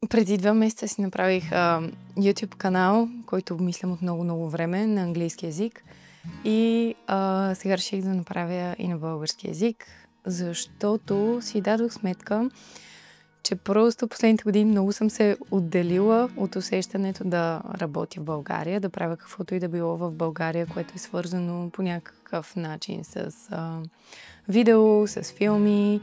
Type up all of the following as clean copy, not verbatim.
Преди 2 месеца си направих YouTube канал, който обмислям от много време на английски език. И сега реших да направя и на български език, защото си дадох сметка, че просто последните години много съм се отделила от усещането да работя в България, да правя каквото и да било в България, което е свързано по някакъв начин с видео, с филми,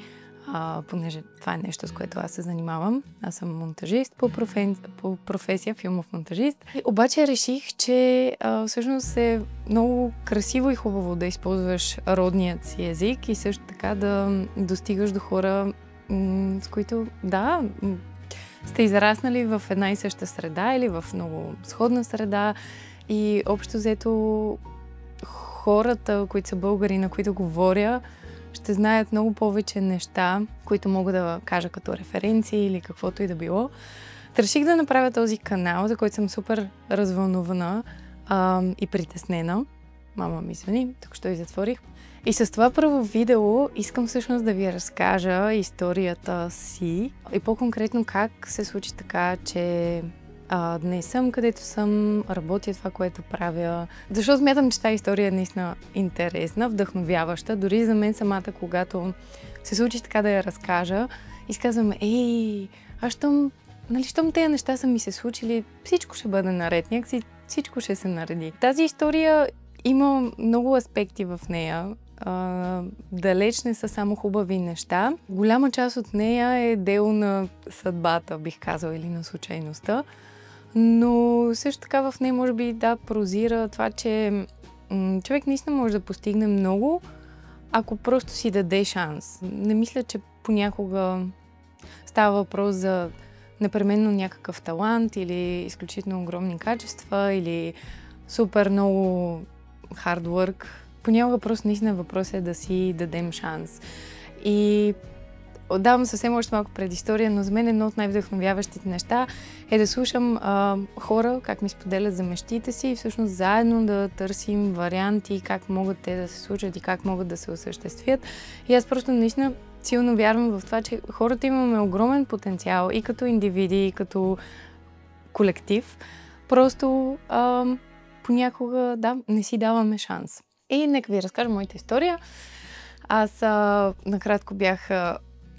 понеже това е нещо, с което аз се занимавам. Аз съм монтажист по професия, филмов монтажист. Обаче реших, че всъщност е много красиво и хубаво да използваш родният си език и също така да достигаш до хора, с които, да, сте израснали в една и съща среда или в много сходна среда и общо взето хората, които са българи, на които говоря, ще знаят много повече неща, които мога да кажа като референции или каквото и да било. Реших да направя този канал, за който съм супер развълнувана и притеснена. Мама ми звъни, тук що и затворих. И с това първо видео искам всъщност да ви разкажа историята си и по-конкретно как се случи така, че днес съм където съм, работя това, което правя. Защото смятам, че тази история е наистина интересна, вдъхновяваща. Дори за мен самата, когато се случи така да я разкажа, и казвам, щом тези неща са ми се случили, всичко ще бъде наред, някакси всичко ще се нареди. Тази история има много аспекти в нея. Далеч не са само хубави неща. Голяма част от нея е дело на съдбата, бих казала, или на случайността. Но също така в нея може би прозира това, че човек наистина може да постигне много, ако просто си даде шанс. Не мисля, че понякога става въпрос за непременно някакъв талант или изключително огромни качества или супер много hard work. Понякога просто наистина въпрос е да си дадем шанс. И давам съвсем още малко предистория, но за мен едно от най-вдъхновяващите неща е да слушам хора, как ми споделят за мечтите си и всъщност заедно да търсим варианти, как могат те да се случат и как могат да се осъществят. И аз просто наистина силно вярвам в това, че хората имаме огромен потенциал и като индивиди, и като колектив. Просто понякога не си даваме шанс. И нека ви разкажа моята история. Аз накратко бях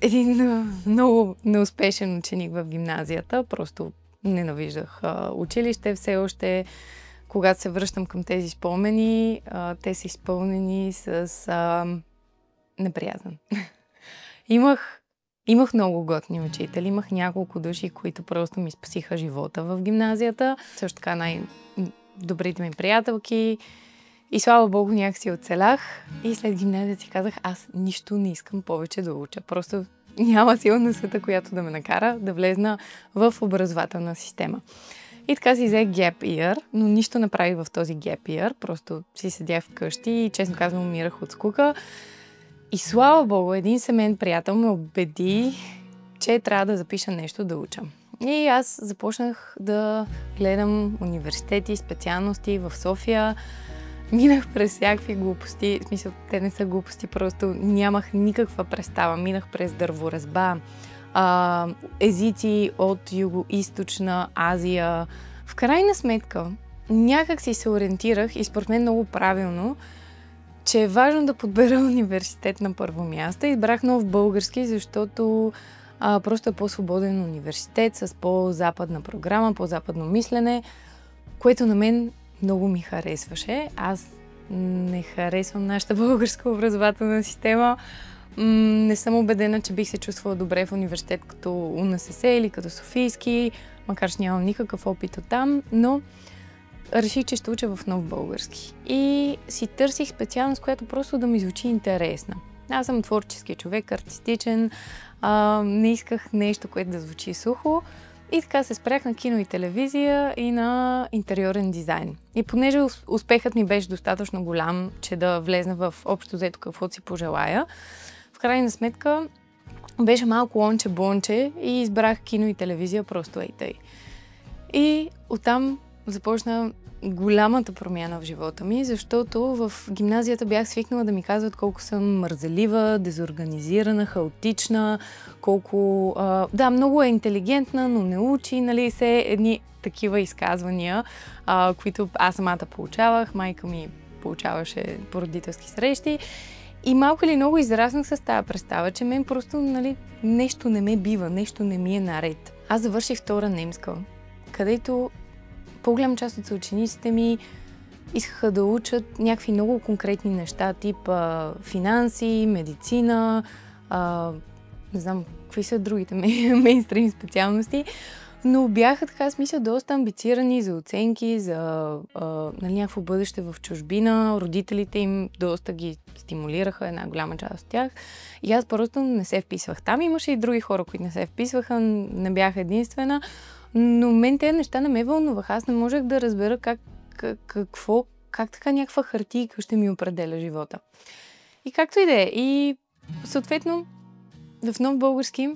един много неуспешен ученик в гимназията. Просто ненавиждах училище. Все още, когато се връщам към тези спомени, те са изпълнени с неприязън. Имах много готни учители. Имах няколко души, които просто ми спасиха живота в гимназията. Също така най-добрите ми приятелки. И слава Богу, някакси оцелях и след гимназията си казах, аз нищо не искам повече да уча. Просто няма сила на света, която да ме накара да влезна в образователна система. И така си взе gap year, но нищо не правих в този gap year. Просто си седях вкъщи и честно казвам умирах от скука. И слава Богу, един семейен приятел ме убеди, че трябва да запиша нещо да уча. И аз започнах да гледам университети, специалности в София. Минах през всякакви глупости, в смисъл, те не са глупости, просто нямах никаква представа. Минах през дърворезба, езици от Юго-Източна Азия. В крайна сметка, някак си се ориентирах и според мен много правилно, че е важно да подбера университет на първо място. Избрах нов български, защото просто е по-свободен университет с по-западна програма, по-западно мислене, което на мен много ми харесваше. Аз не харесвам нашата българска образователна система. Не съм убедена, че бих се чувствала добре в университет като УНСС или като Софийски, макар че нямам никакъв опит от там, но реших, че ще уча в нов български. И си търсих специалност, която просто да ми звучи интересна. Аз съм творчески човек, артистичен, не исках нещо, което да звучи сухо. И така се спрях на кино и телевизия и на интериорен дизайн. И понеже успехът ми беше достатъчно голям, че да влезна в общо взето каквото си пожелая, в крайна сметка беше малко лонче-бонче и избрах кино и телевизия просто ей тъй. И оттам започна голямата промяна в живота ми, защото в гимназията бях свикнала да ми казват колко съм мързелива, дезорганизирана, хаотична, колко... много е интелигентна, но не учи, нали, все едни такива изказвания, които аз самата получавах, майка ми получаваше по родителски срещи. И малко или много израснах с тази представа, че мен просто, нали, нещо не ме бива, нещо не ми е наред. Аз завърших втора немска, където по-голям част от съучениците ми искаха да учат някакви много конкретни неща, тип финанси, медицина, не знам какви са другите мейнстрим специалности, но бяха така смисъл доста амбицирани за оценки, за някакво бъдеще в чужбина. Родителите им доста ги стимулираха, една голяма част от тях. И аз просто не се вписвах. Там имаше и други хора, които не се вписваха, не бях единствена. Но мен тези неща не ме вълнуваха. Аз не можех да разбера как така някаква хартийка ще ми определя живота. И както и да е. И съответно в Нов български,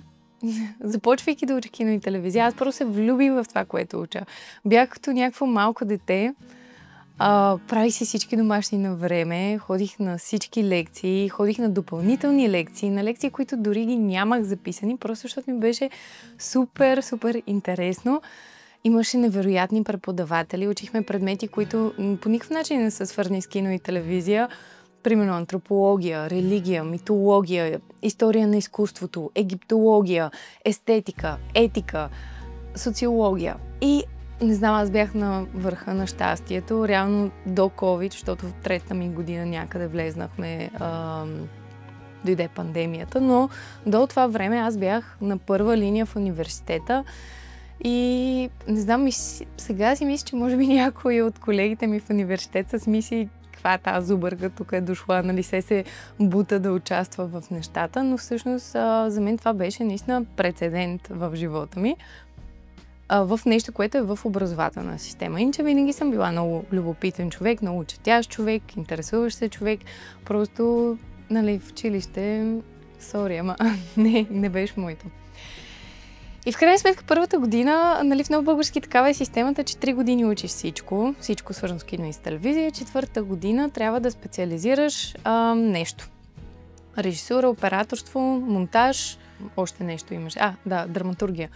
започвайки да уча кино и телевизия, аз просто се влюбих в това, което уча. Бях като някакво малко дете, правих си всички домашни на време, ходих на всички лекции, ходих на допълнителни лекции, на лекции, които дори ги нямах записани, просто защото ми беше супер, супер интересно. Имаше невероятни преподаватели, учихме предмети, които по никакъв начин не са свързани с кино и телевизия. Примерно антропология, религия, митология, история на изкуството, египтология, естетика, етика, социология. И не знам, аз бях на върха на щастието, реално до COVID, защото в третата ми година някъде влезнахме, дойде пандемията, но до това време аз бях на първа линия в университета и не знам, сега си мисля, че може би някой от колегите ми в университет с мисли каква е тази зубърка, тук е дошла, нали се бута да участва в нещата, но всъщност за мен това беше наистина прецедент в живота ми. В нещо, което е в образователна система. Иначе винаги съм била много любопитен човек, много четящ човек, интересуващ се човек. Просто, нали, в училище, ама не беше моето. И в крайна сметка първата година, нали, в Нов български такава е системата, че 3 години учиш всичко свързано с кино и с телевизия. Четвърта година трябва да специализираш нещо. Режисура, операторство, монтаж, още нещо имаш. Драматургия.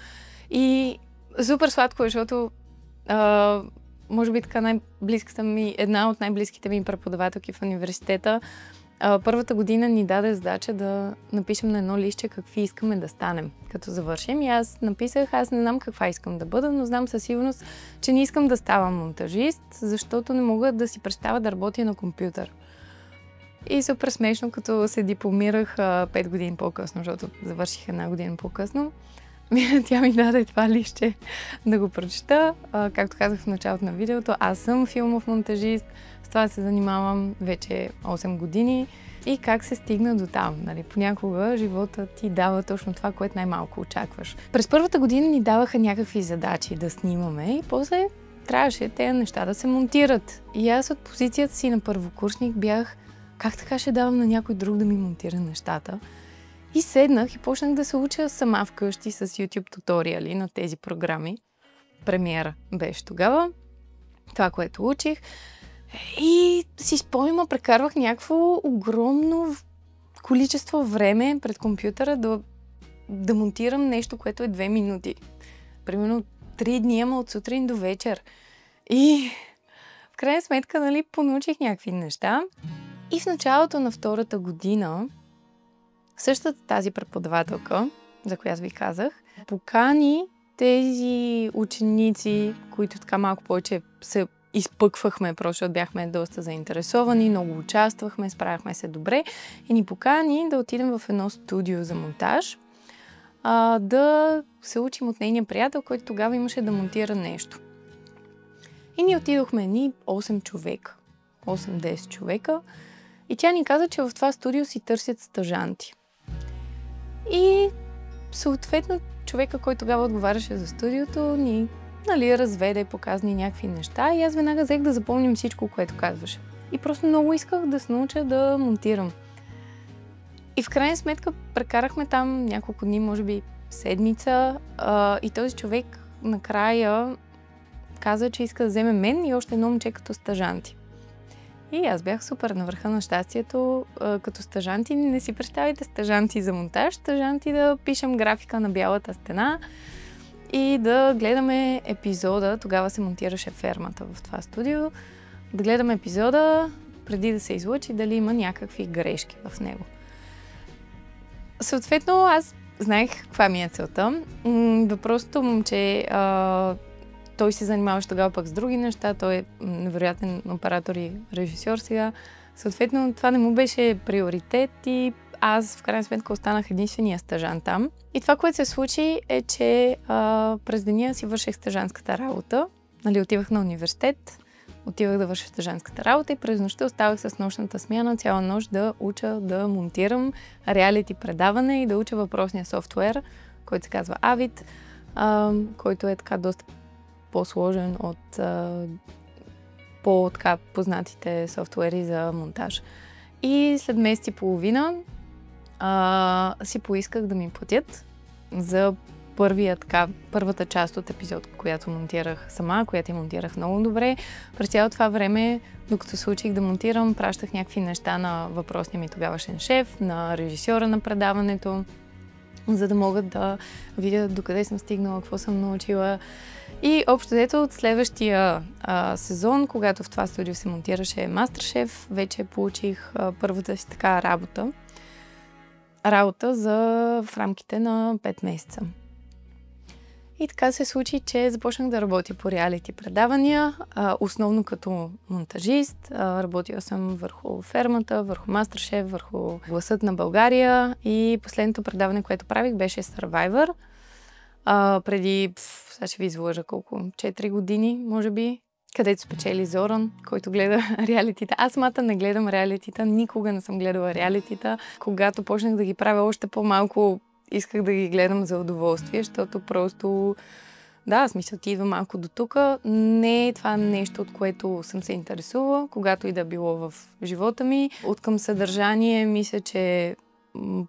И супер сладко, защото може би така една от най-близките ми преподавателки в университета, първата година ни даде задача да напишем на едно листче какви искаме да станем, като завършим. И аз написах, аз не знам каква искам да бъда, но знам със сигурност, че не искам да ставам монтажист, защото не мога да си представя да работя на компютър. И супер смешно, като се дипломирах 5 години по-късно, защото завърших 1 година по-късно. Тя ми даде това листче да го прочета. Както казах в началото на видеото, аз съм филмов монтажист, с това се занимавам вече 8 години. И как се стигна до там? Нали? Понякога живота ти дава точно това, което най-малко очакваш. През първата година ни даваха някакви задачи да снимаме и после трябваше тези неща да се монтират. И аз от позицията си на първокурсник бях, как така ще давам на някой друг да ми монтира нещата? И седнах и почнах да се уча сама вкъщи с YouTube туториали на тези програми. Премиера беше тогава. Това, което учих. И си спомням, прекарвах някакво огромно количество време пред компютъра да монтирам нещо, което е 2 минути. Примерно 3 дни, ама от сутрин до вечер. И в крайна сметка, нали, понаучих някакви неща. И в началото на втората година същата тази преподавателка, за която ви казах, покани тези ученици, които така малко повече се изпъквахме, просто защото бяхме доста заинтересовани, много участвахме, справяхме се добре и ни покани да отидем в едно студио за монтаж, да се учим от нейния приятел, който тогава имаше да монтира нещо. И ние отидохме 8 човека, 8-10 човека и тя ни каза, че в това студио си търсят стажанти. И съответно човека, който тогава отговаряше за студиото, ни разведе, показа ни някакви неща и аз веднага взех да запомним всичко, което казваше. И просто много исках да се науча да монтирам. И в крайна сметка прекарахме там няколко дни, може би седмица, и този човек накрая каза, че иска да вземе мен и още едно момче като стажанти. И аз бях супер на върха на щастието. Като стажанти, не си представите стажанти за монтаж, стажанти да пишем графика на бялата стена и да гледаме епизода. Тогава се монтираше фермата в това студио. Да гледаме епизода преди да се излъчи, дали има някакви грешки в него. Съответно, аз знаех каква ми е целта. Въпросното момче, той се занимаваше тогава пък с други неща, той е невероятен оператор и режисьор сега. Съответно, това не му беше приоритет и аз в крайна сметка останах единствения стажант там. И това, което се случи е, че през деня си вършех стажантската работа. Отивах на университет, отивах да върша стажантската работа и през нощта оставах с нощната смяна цяла нощ да уча да монтирам реалити предаване и да уча въпросния софтуер, който се казва Avid, който е така доста по-сложен от по-така познатите софтуери за монтаж. И след месец и половина си поисках да ми платят за първата част от епизод, която монтирах сама, която я монтирах много добре. През цялото това време, докато се учих да монтирам, пращах някакви неща на въпросния ми тогавашен шеф, на режисьора на предаването, за да могат да видят докъде съм стигнала, какво съм научила. И общо взето от следващия сезон, когато в това студио се монтираше MasterChef, вече получих първата си така работа в рамките на 5 месеца. И така се случи, че започнах да работя по реалити предавания, основно като монтажист. Работила съм върху фермата, върху MasterChef, върху Гласът на България и последното предаване, което правих, беше Survivor. Преди, сега ще ви излъжа колко, 4 години, може би, където спечели Зоран, който гледа реалитита. Аз самата не гледам реалитита, никога не съм гледала реалитита. Когато почнах да ги правя още по-малко, исках да ги гледам за удоволствие, защото просто, да, смисъл ти идва малко до тук. Не е това нещо, от което съм се интересувала, когато и да било в живота ми. Откъм съдържание, мисля, че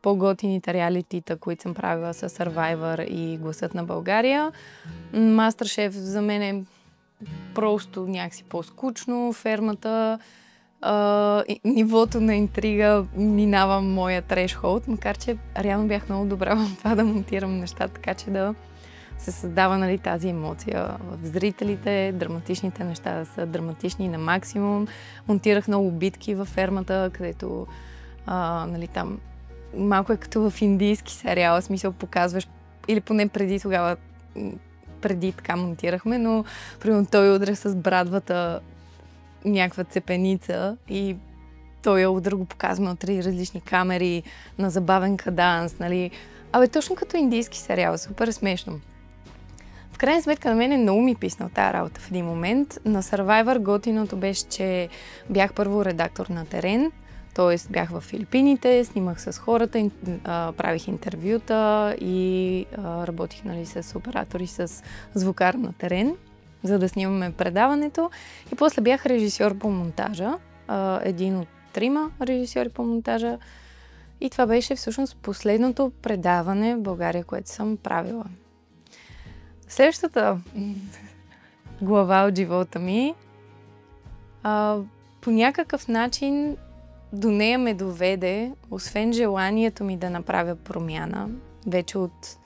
по-готините реалитита, които съм правила с Survivor и Гласът на България. MasterChef за мен е просто някакси по-скучно. Фермата, нивото на интрига минава моя трешхолд, макар че реално бях много добра в това да монтирам неща, така че да се създава, нали, тази емоция в зрителите, драматичните неща да са драматични на максимум. Монтирах много битки във фермата, където нали, там малко е като в индийски сериал, смисъл показваш, или поне преди така монтирахме, но примерно той удря с брадвата някаква цепеница и той я удря, го показва от 3 различни камери на забавен каданс, нали. Точно като индийски сериал, супер смешно. В крайна сметка на мен е много ми писна тази работа в един момент. На Survivor готиното беше, че бях първо редактор на терен, т.е. бях в Филипините, снимах с хората, правих интервюта и работих, нали, с оператори, с звукар на терен, за да снимаме предаването. И после бях режисьор по монтажа, един от 3 режисьори по монтажа. И това беше всъщност последното предаване в България, което съм правила. Следващата глава от живота ми, по някакъв начин до нея ме доведе, освен желанието ми да направя промяна. Вече от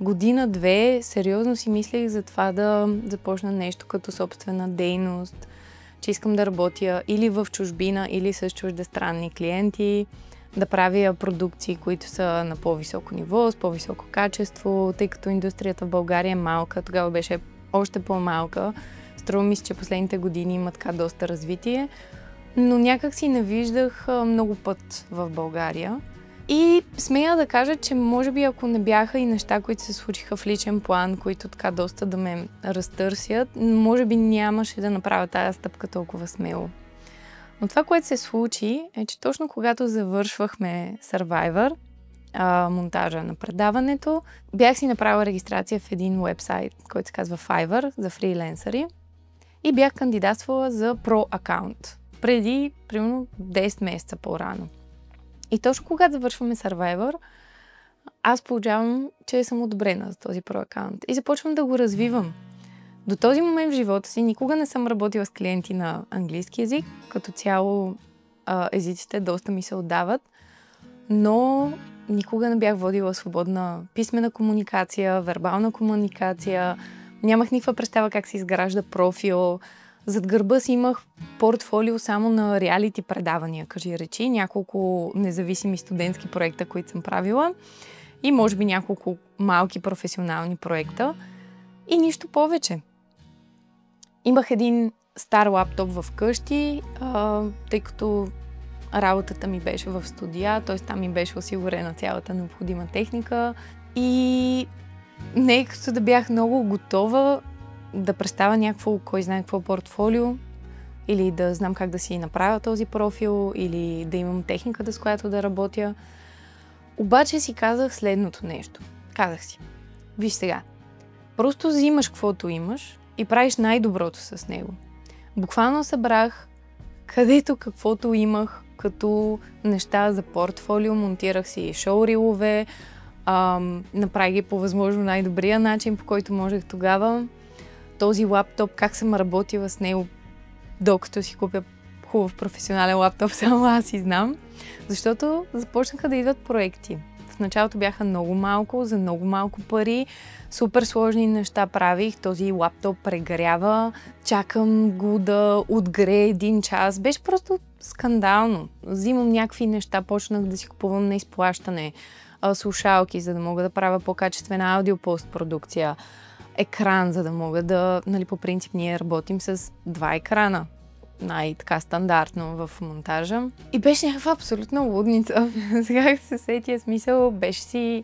година-две сериозно си мислех за това да започна нещо като собствена дейност, че искам да работя или в чужбина, или с чуждестранни клиенти, да правя продукции, които са на по-високо ниво, с по-високо качество, тъй като индустрията в България е малка, тогава беше още по-малка. Струва ми се, че последните години има така доста развитие, но някак си не виждах много път в България. И смея да кажа, че може би ако не бяха и неща, които се случиха в личен план, които така доста да ме разтърсят, може би нямаше да направя тази стъпка толкова смело. Но това, което се случи, е, че точно когато завършвахме Survivor, монтажа на предаването, бях си направила регистрация в един уебсайт, който се казва Fiverr, за фриленсъри, и бях кандидатствала за Pro акаунт преди, примерно, 10 месеца по-рано. И точно когато завършваме Survivor, аз получавам, че съм одобрена за този Pro акаунт и започвам да го развивам. До този момент в живота си никога не съм работила с клиенти на английски език. Като цяло езиците доста ми се отдават, но никога не бях водила свободна писмена комуникация, вербална комуникация. Нямах никаква представа как се изгражда профил. Зад гърба си имах портфолио само на реалити предавания, кажи речи, няколко независими студентски проекта, които съм правила и може би няколко малки професионални проекта и нищо повече. Имах един стар лаптоп в къщи, тъй като работата ми беше в студия, т.е. там ми беше осигурена цялата необходима техника и не като да бях много готова да представя някакво, кой знае какво портфолио, или да знам как да си направя този профил, или да имам техниката, с която да работя. Обаче си казах следното нещо. Казах си, виж сега, просто взимаш каквото имаш и правиш най-доброто с него. Буквално събрах където каквото имах, като неща за портфолио, монтирах си шоурилове, направих ги по възможно най-добрия начин, по който можех тогава. Този лаптоп, как съм работила с него, докато си купя хубав професионален лаптоп, само аз си знам. Защото започнаха да идват проекти. В началото бяха много малко, за много малко пари. Супер сложни неща правих. Този лаптоп прегрява. Чакам го да отгрее 1 час. Беше просто скандално. Взимам някакви неща, почнах да си купувам на изплащане. Слушалки, за да мога да правя по-качествена аудиопостпродукция. Екран, за да мога да... Нали, по принцип ние работим с 2 екрана. Най-така стандартно в монтажа. И беше някаква абсолютна лудница. Сега се сетия смисъл, беше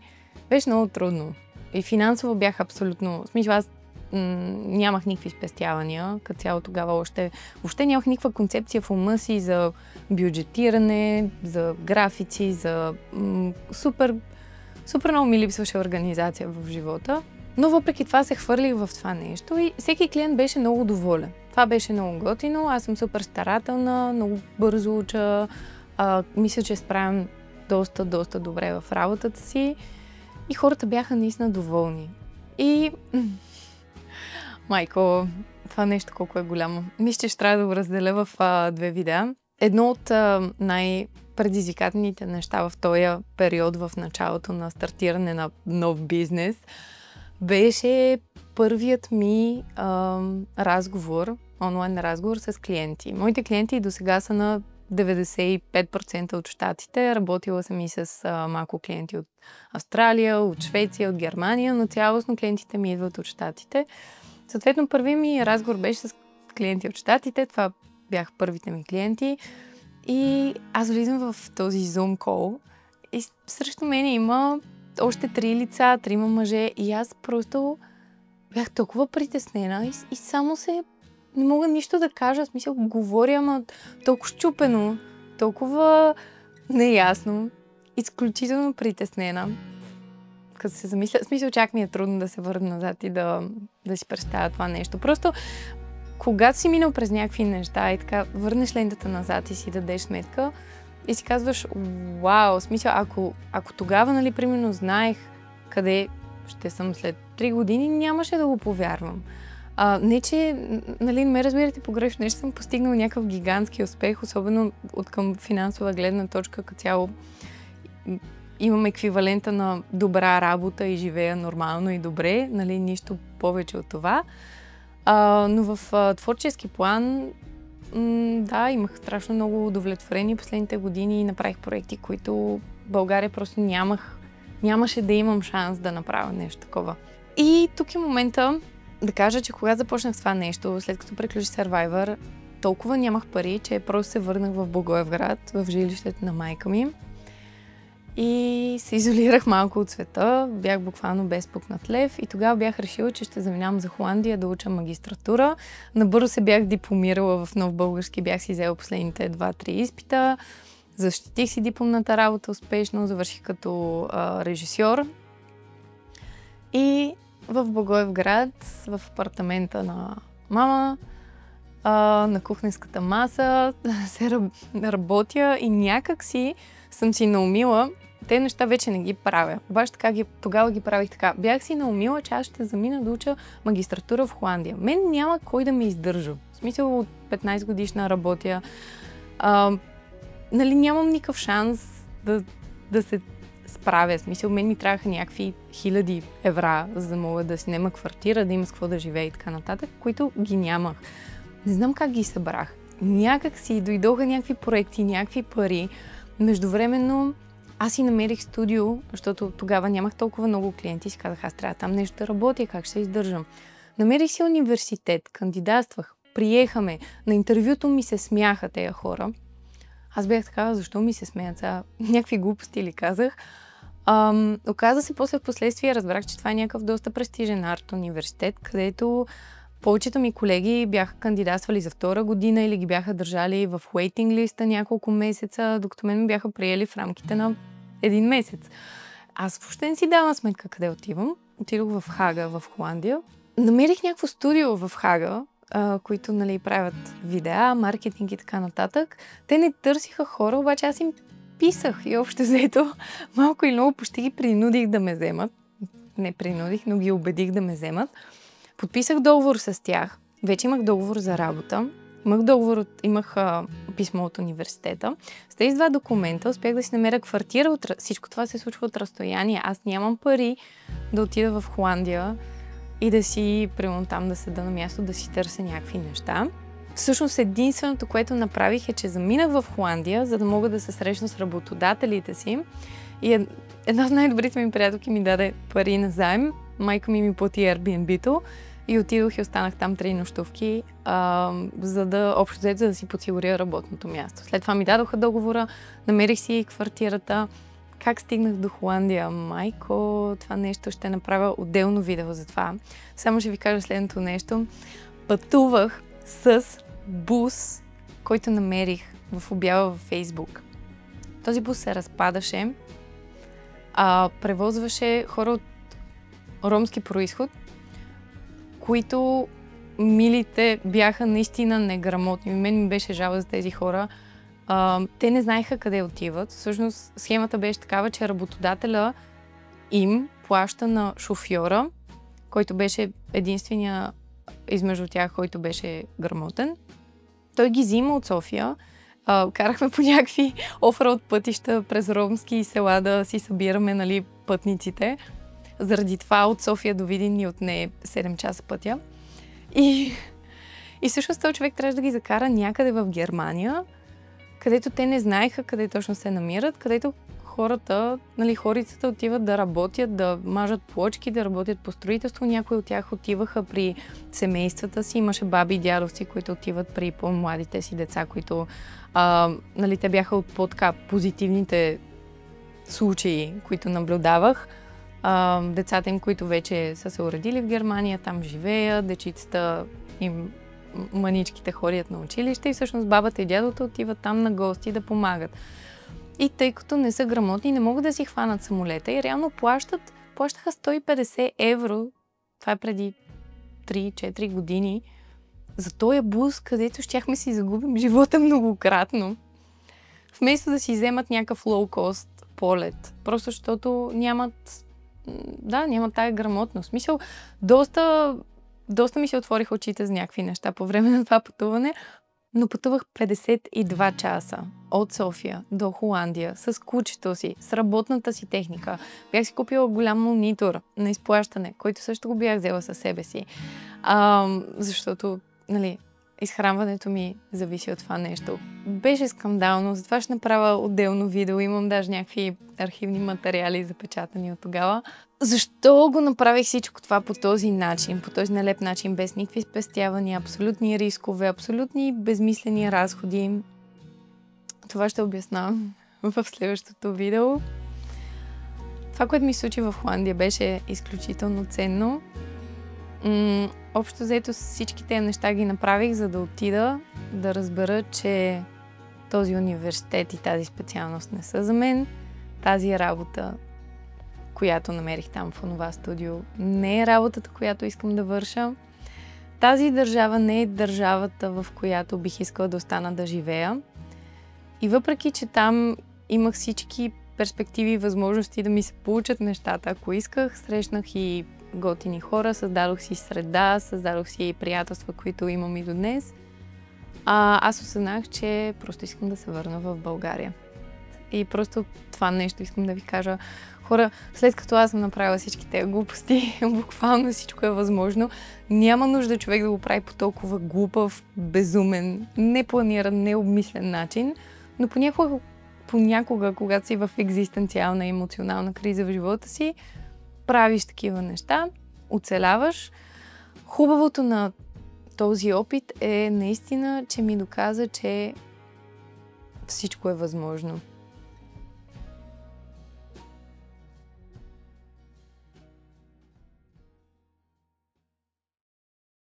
много трудно. И финансово бях абсолютно... В смисъл, аз нямах никакви спестявания. Като цяло тогава въобще нямах никаква концепция в ума си за бюджетиране, за графици, за... Супер много ми липсваше организация в живота. Но въпреки това се хвърлих в това нещо и всеки клиент беше много доволен. Това беше много готино, аз съм супер старателна, много бързо уча, мисля, че справям доста добре в работата си и хората бяха наистина доволни. И... Майко, това нещо колко е голямо. Мисля, че ще трябва да го разделя в 2 видеа. Едно от предизвикателните неща в този период, в началото на стартиране на нов бизнес, беше първият ми онлайн разговор с клиенти. Моите клиенти досега са на 95% от щатите. Работила съм и с малко клиенти от Австралия, от Швеция, от Германия, но цялостно клиентите ми идват от щатите. Съответно, първият ми разговор беше с клиенти от щатите. Това бяха първите ми клиенти. И аз влизам в този Zoom call и срещу мен има още 3 лица, 3 мъже и аз просто бях толкова притеснена и само не мога нищо да кажа. В смисъл, говоря, ама толкова щупено, толкова неясно, изключително притеснена. Като се замисля, в смисъл, чак ми е трудно да се върна назад и да си представя това нещо. Просто, когато си минал през някакви неща и така, върнеш лентата назад и си дадеш сметка, и си казваш, вау, в смисъл, ако тогава, нали, примерно, знаех къде ще съм след 3 години, нямаше да го повярвам. Не, че, нали, не ме разбирате погрешно, не, че съм постигнал някакъв гигантски успех, особено от към финансова гледна точка, като цяло имам еквивалента на добра работа и живея нормално и добре, нали, нищо повече от това. Но в творчески план, да, имах страшно много удовлетворение последните години и направих проекти, които в България просто нямаше да имам шанс да направя нещо такова. И тук е момента да кажа, че когато започнах с това нещо, след като приключи Survivor, толкова нямах пари, че просто се върнах в Благоевград, в жилището на майка ми. И се изолирах малко от света, бях буквално без пукнат лев и тогава бях решила, че ще заминавам за Холандия да уча магистратура. Набързо се бях дипломирала в Нов български, бях си взела последните 2-3 изпита, защитих си дипломната работа успешно, завърших като режисьор. И в Благоевград, в апартамента на мама, на кухненската маса, се работя и някак си съм си наумила, те неща вече не ги правя. Обаче тогава ги правих така. Бях си наумила, че аз ще замина да уча магистратура в Холандия. Мен няма кой да ме издържа. В смисъл от 15 годишна работя. Нямам никакъв шанс да се справя. В смисъл, мен ми трябваха някакви 1000 евра, за да мога да си наема квартира, да има с какво да живея и така нататък, които ги нямах. Не знам как ги събрах. Някак си дойдоха някакви проекти, някакви пари. Междувременно аз си намерих студио, защото тогава нямах толкова много клиенти. Си казах, аз трябва там нещо да работя, как ще се издържам. Намерих си университет, кандидатствах, приехаме. На интервюто ми се смяха тези хора. Аз бях такава, защо ми се смеят? Сега някакви глупости ли казах. Оказа се после в последствие, разбрах, че това е някакъв доста престижен арт университет, където повечето ми колеги бяха кандидатствали за 2 година или ги бяха държали в waiting листа няколко месеца, докато мен ми бяха приели в рамките на 1 месец. Аз въобще не си давам сметка къде отивам. Отидох в Хага, в Холандия. Намерих някакво студио в Хага, които правят видеа, маркетинг и така нататък. Те не търсиха хора, обаче аз им писах и общо взето малко и много почти ги принудих да ме вземат. Не принудих, но ги убедих да ме вземат. Подписах договор с тях. Вече имах договор за работа. Имах писмо от университета. С тези 2 документа успях да си намеря квартира. Всичко това се случва от разстояние. Аз нямам пари да отида в Холандия и да си, примерно там да седа на място, да си търся някакви неща. Всъщност единственото, което направих е, че заминах в Холандия, за да мога да се срещна с работодателите си. И една от най-добрите ми приятелки ми даде пари на заем. Майка ми плати Airbnb-то и отидох и останах там 3 нощувки, за да си подсигуря работното място. След това ми дадоха договора, намерих си квартирата. Как стигнах до Холандия? Майко, това нещо ще направя отделно видео за това. Само ще ви кажа следното нещо. Пътувах с бус, който намерих в обява във Фейсбук. Този бус се разпадаше, превозваше хора от ромски произход, които милите бяха наистина неграмотни. Мен ми беше жал за тези хора. Те не знаеха къде отиват. Всъщност схемата беше такава, че работодателя им плаща на шофьора, който беше единствения измежду тях, който беше грамотен. Той ги взима от София. Карахме по някакви офроуд пътища през ромски села да си събираме, пътниците. Заради това от София до Видин ни отне 7 часа пътя. И всъщност този човек трябваше да ги закара някъде в Германия, където те не знаеха къде точно се намират, където хорицата отиват да работят, да мажат плочки, да работят по строителство. Някои от тях отиваха при семействата си. Имаше баби и дядовци, които отиват при по-младите си деца, които те бяха от по-така позитивните случаи, които наблюдавах. Децата им, които вече са се уредили в Германия, там живеят, дечицата им, маничките ходят на училище и всъщност бабата и дядото отиват там на гости да помагат. И тъй като не са грамотни, не могат да си хванат самолета и реално плащаха 150 евро, това е преди 3-4 години, за този бус, където щяхме си загубим живота многократно. Вместо да си вземат някакъв лоу-кост полет, просто защото нямат тая грамотност. Смисъл, доста ми се отвориха очите за някакви неща по време на това пътуване, но пътувах 52 часа от София до Холандия с кучето си, с работната си техника. Бях си купила голям монитор на изплащане, който също го бях взела със себе си. Защото, изхранването ми зависи от това нещо. Беше скандално, затова ще направя отделно видео. Имам даже някакви архивни материали запечатани от тогава. Защо го направих всичко това по този начин, по този нелеп начин, без никакви спестявания, абсолютни рискове, абсолютни безмислени разходи? Това ще обясна в следващото видео. Това, което ми се случи в Холандия, беше изключително ценно. Общо взето всички тези неща ги направих, за да отида, да разбера, че този университет и тази специалност не са за мен. Тази работа, която намерих там в онова студио, не е работата, която искам да върша. Тази държава не е държавата, в която бих искала да остана да живея. И въпреки, че там имах всички перспективи и възможности да ми се получат нещата, ако исках. Срещнах и готини хора, създадох си среда, създадох си приятелства, които имам и до днес. Аз осъзнах, че просто искам да се върна в България. И просто това нещо искам да ви кажа. Хора, след като аз съм направила всички тези глупости, буквално всичко е възможно, няма нужда човек да го прави по толкова глупав, безумен, непланиран, необмислен начин, но понякога, когато си в екзистенциална и емоционална криза в живота си, правиш такива неща, оцеляваш. Хубавото на този опит е наистина, че ми доказа, че всичко е възможно.